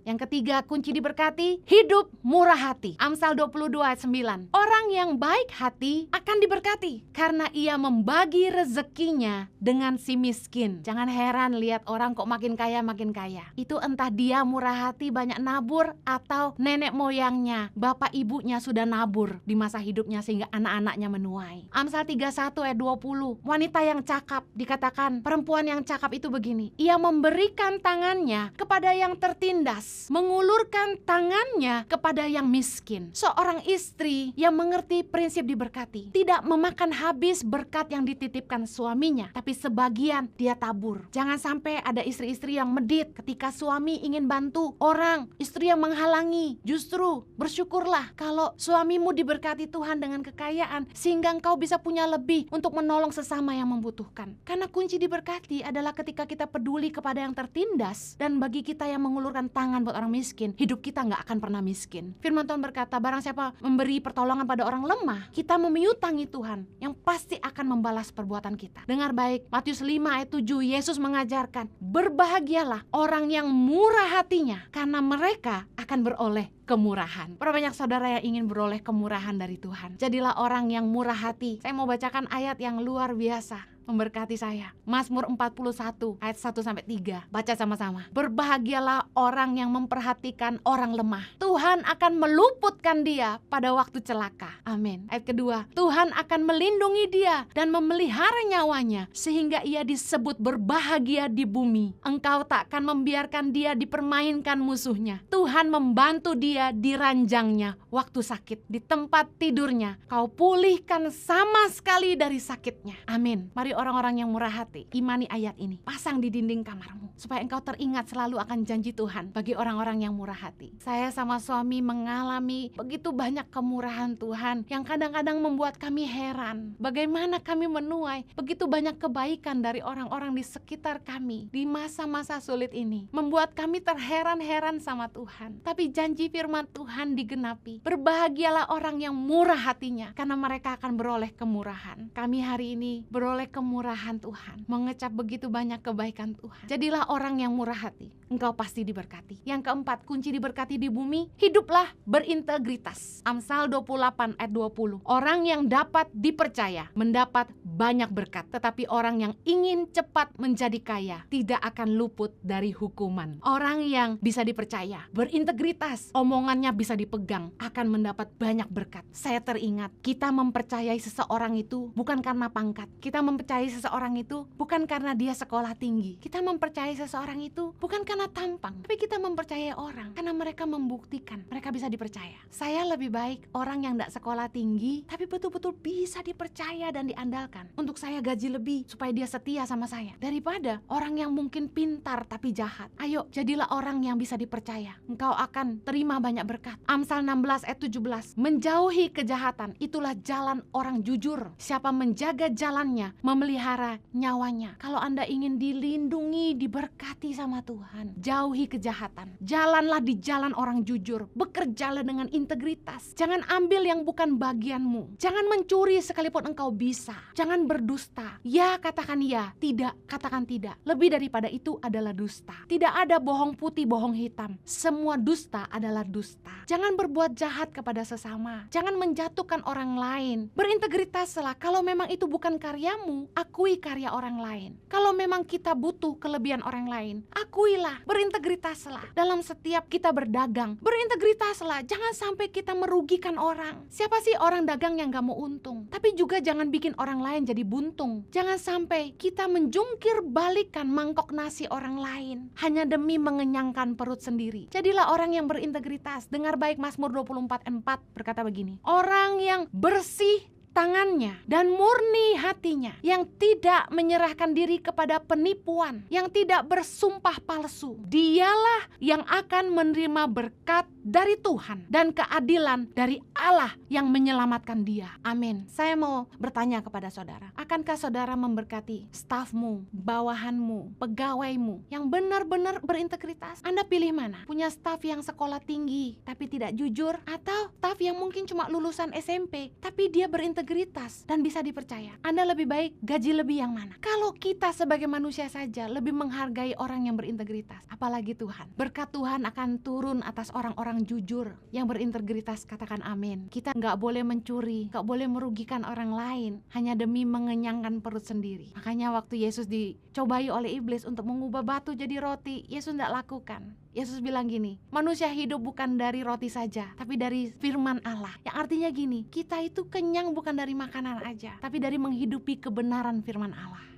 Yang ketiga, kunci diberkati, hidup murah hati. Amsal 22 ayat 9. Orang yang baik hati akan diberkati karena ia membagi rezekinya dengan si miskin. Jangan heran lihat orang kok makin kaya makin kaya. Itu entah dia murah hati banyak nabur atau nenek moyangnya, bapak ibunya sudah nabur di masa hidupnya sehingga anak-anaknya menuai. Amsal 31 ayat 20. Wanita yang cakap, dikatakan perempuan yang cakap itu begini, ia memberikan tangannya kepada yang tertindas, mengulurkan tangannya kepada yang miskin. Seorang istri yang mengerti prinsip diberkati tidak memakan habis berkat yang dititipkan suaminya, tapi sebagian dia tabur. Jangan sampai ada istri-istri yang medit ketika suami ingin bantu orang, istri yang menghalangi. Justru bersyukurlah kalau suamimu diberkati Tuhan dengan kekayaan sehingga engkau bisa punya lebih untuk menolong sesama yang membutuhkan. Karena kunci diberkati adalah ketika kita peduli kepada yang tertindas, dan bagi kita yang mengulurkan tangan buat orang miskin, hidup kita gak akan pernah miskin. Firman Tuhan berkata, barang siapa memberi pertolongan pada orang lemah, kita memiutangi Tuhan yang pasti akan membalas perbuatan kita. Dengar baik, Matius 5 ayat 7, Yesus mengajarkan, berbahagialah orang yang murah hatinya karena mereka akan beroleh kemurahan. Berapa banyak saudara yang ingin beroleh kemurahan dari Tuhan? Jadilah orang yang murah hati. Saya mau bacakan ayat yang luar biasa memberkati saya. Mazmur 41 ayat 1-3. Baca sama-sama. Berbahagialah orang yang memperhatikan orang lemah. Tuhan akan meluputkan dia pada waktu celaka. Amin. Ayat kedua. Tuhan akan melindungi dia dan memelihara nyawanya sehingga ia disebut berbahagia di bumi. Engkau takkan membiarkan dia dipermainkan musuhnya. Tuhan membantu dia di ranjangnya waktu sakit. Di tempat tidurnya kau pulihkan sama sekali dari sakitnya. Amin. Mari orang-orang yang murah hati, imani ayat ini, pasang di dinding kamarmu supaya engkau teringat selalu akan janji Tuhan bagi orang-orang yang murah hati. Saya sama suami mengalami begitu banyak kemurahan Tuhan yang kadang-kadang membuat kami heran. Bagaimana kami menuai begitu banyak kebaikan dari orang-orang di sekitar kami di masa-masa sulit ini, membuat kami terheran-heran sama Tuhan. Tapi janji firman Tuhan digenapi. Berbahagialah orang yang murah hatinya karena mereka akan beroleh kemurahan. Kami hari ini beroleh kemurahan Tuhan, mengecap begitu banyak kebaikan Tuhan. Jadilah orang yang murah hati, engkau pasti diberkati. Yang keempat, kunci diberkati di bumi, hiduplah berintegritas. Amsal 28 ayat 20. Orang yang dapat dipercaya mendapat banyak berkat, tetapi orang yang ingin cepat menjadi kaya tidak akan luput dari hukuman. Orang yang bisa dipercaya, berintegritas, omongannya bisa dipegang, akan mendapat banyak berkat. Saya teringat, kita mempercayai seseorang itu bukan karena pangkat. Kita mempercayai seseorang itu bukan karena dia sekolah tinggi. Kita mempercayai seseorang itu bukan karena tampang, tapi kita mempercayai orang karena mereka membuktikan mereka bisa dipercaya. Saya lebih baik orang yang tidak sekolah tinggi tapi betul-betul bisa dipercaya dan diandalkan untuk saya gaji lebih supaya dia setia sama saya, daripada orang yang mungkin pintar tapi jahat. Ayo, jadilah orang yang bisa dipercaya, engkau akan terima banyak berkat. Amsal 16 ayat 17. Menjauhi kejahatan itulah jalan orang jujur. Siapa menjaga jalannya memelihara nyawanya. Kalau Anda ingin dilindungi, diberkati sama Tuhan, jauhi kejahatan. Jalanlah di jalan orang jujur. Bekerjalah dengan integritas. Jangan ambil yang bukan bagianmu. Jangan mencuri sekalipun engkau bisa. Jangan berdusta. Ya, katakan ya. Tidak, katakan tidak. Lebih daripada itu adalah dusta. Tidak ada bohong putih, bohong hitam. Semua dusta adalah dusta. Jangan berbuat jahat kepada sesama. Jangan menjatuhkan orang lain. Berintegritaslah. Kalau memang itu bukan karyamu, akui karya orang lain. Kalau memang kita butuh kelebihan orang lain, akuilah, berintegritaslah. Dalam setiap kita berdagang, berintegritaslah. Jangan sampai kita merugikan orang. Siapa sih orang dagang yang gak mau untung? Tapi juga jangan bikin orang lain jadi buntung. Jangan sampai kita menjungkir balikan mangkok nasi orang lain hanya demi mengenyangkan perut sendiri. Jadilah orang yang berintegritas. Dengar baik, Mazmur 24:4 berkata begini, orang yang bersih tangannya dan murni hatinya, yang tidak menyerahkan diri kepada penipuan, yang tidak bersumpah palsu, dialah yang akan menerima berkat dari Tuhan dan keadilan dari Allah yang menyelamatkan dia. Amin. Saya mau bertanya kepada saudara, akankah saudara memberkati stafmu, bawahanmu, pegawaimu yang benar-benar berintegritas? Anda pilih mana? Punya staf yang sekolah tinggi tapi tidak jujur, atau staf yang mungkin cuma lulusan SMP tapi dia berintegritas berintegritas dan bisa dipercaya. Anda lebih baik gaji lebih yang mana? Kalau kita sebagai manusia saja lebih menghargai orang yang berintegritas, apalagi Tuhan. Berkat Tuhan akan turun atas orang-orang jujur yang berintegritas. Katakan amin. Kita nggak boleh mencuri, nggak boleh merugikan orang lain hanya demi mengenyangkan perut sendiri. Makanya waktu Yesus dicobai oleh iblis untuk mengubah batu jadi roti, Yesus nggak lakukan. Yesus bilang gini, manusia hidup bukan dari roti saja, tapi dari firman Allah. Yang artinya gini, kita itu kenyang bukan dari makanan aja, tapi dari menghidupi kebenaran firman Allah.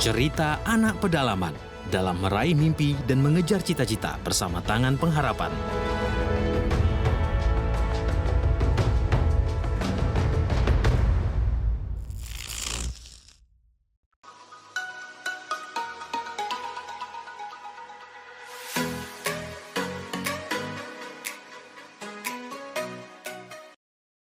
Cerita anak pedalaman dalam meraih mimpi dan mengejar cita-cita bersama Tangan Pengharapan.